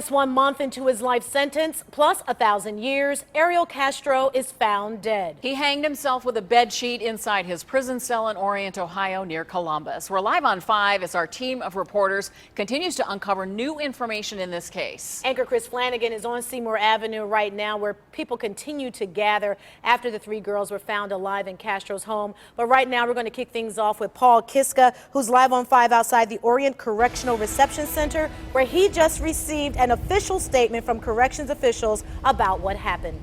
Just 1 month into his life sentence, plus 1,000 years, Ariel Castro is found dead. He hanged himself with a bed sheet inside his prison cell in Orient, Ohio, near Columbus. We're live on 5 as our team of reporters continues to uncover new information in this case. Anchor Chris Flanagan is on Seymour Avenue right now, where people continue to gather after the 3 girls were found alive in Castro's home. But right now, we're going to kick things off with Paul Kiska, who's live on 5 outside the Orient Correctional Reception Center, where he just received an official statement from corrections officials about what happened.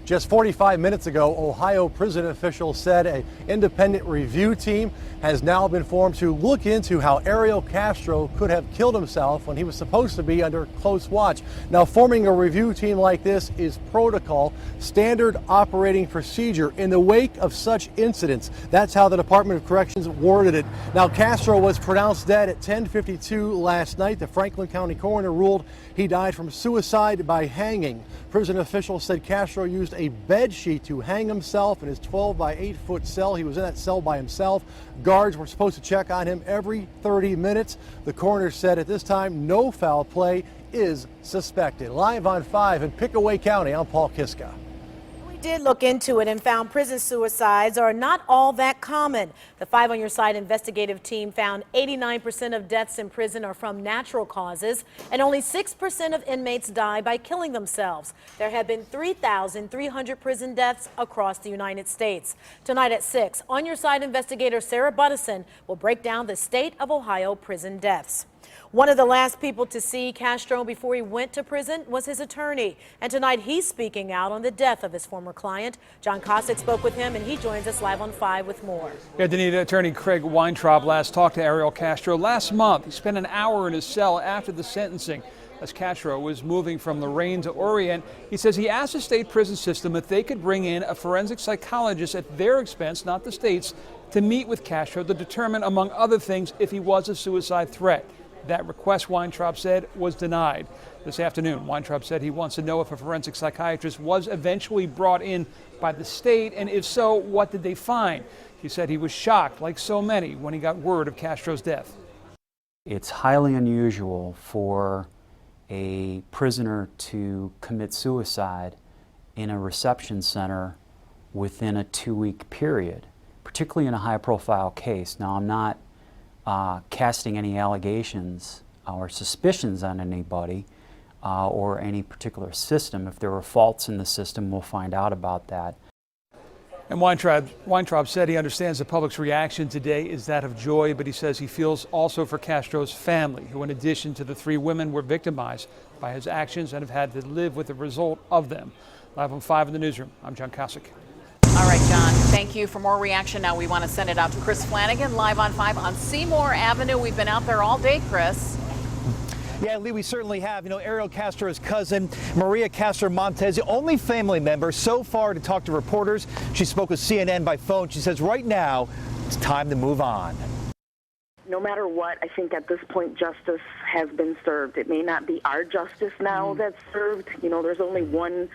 Just 45 minutes ago, Ohio prison officials said an independent review team has now been formed to look into how Ariel Castro could have killed himself when he was supposed to be under close watch. Now, forming a review team like this is protocol, standard operating procedure in the wake of such incidents. That's how the Department of Corrections worded it. Now, Castro was pronounced dead at 10:52 last night. The Franklin County coroner ruled he died from suicide by hanging. Prison officials said Castro used a bed sheet to hang himself in his 12 by 8 foot cell. He was in that cell by himself. Guards were supposed to check on him every 30 minutes. The coroner said at this time no foul play is suspected. Live on 5 in Pickaway County, I'm Paul Kiska. We did look into it and found prison suicides are not all that common. The 5 on Your Side investigative team found 89% of deaths in prison are from natural causes, and only 6% of inmates die by killing themselves. There have been 3,300 prison deaths across the United States. Tonight at 6, On Your Side investigator Sarah Buttison will break down the state of Ohio prison deaths. One of the last people to see Castro before he went to prison was his attorney. And tonight he's speaking out on the death of his former client. John Cossack spoke with him, and he joins us live on 5 with more. Yeah, Danita, attorney Craig Weintraub last talked to Ariel Castro last month. He spent an hour in his cell after the sentencing. As Castro was moving from Lorraine to Orient, he says he asked the state prison system if they could bring in a forensic psychologist at their expense, not the state's, to meet with Castro to determine, among other things, if he was a suicide threat. That request, Weintraub said, was denied. This afternoon, Weintraub said he wants to know if a forensic psychiatrist was eventually brought in by the state, and if so, what did they find? He said he was shocked, like so many, when he got word of Castro's death. It's highly unusual for a prisoner to commit suicide in a reception center within a 2-week period, particularly in a high-profile case. Now, I'm not casting any allegations or suspicions on anybody or any particular system. If there are faults in the system, we'll find out about that. And Weintraub said he understands the public's reaction today is that of joy, but he says he feels also for Castro's family, who in addition to the 3 women were victimized by his actions and have had to live with the result of them. Live on 5 in the newsroom, I'm John Cossack. All right, John, thank you. For more reaction now, we want to send it out to Chris Flanagan, live on 5 on Seymour Avenue. We've been out there all day, Chris. Yeah, Lee, we certainly have. You know, Ariel Castro's cousin, Maria Castro Montez, the only family member so far to talk to reporters. She spoke with CNN by phone. She says right now it's time to move on. No matter what, I think at this point justice has been served. It may not be our justice now that's served. You know, there's only one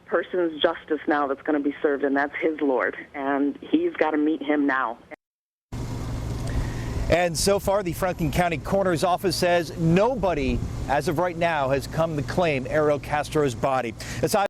person's justice now that's going to be served, and that's his Lord. And he's got to meet him now. And so far, the Franklin County Coroner's Office says nobody, as of right now, has come to claim Ariel Castro's body. Aside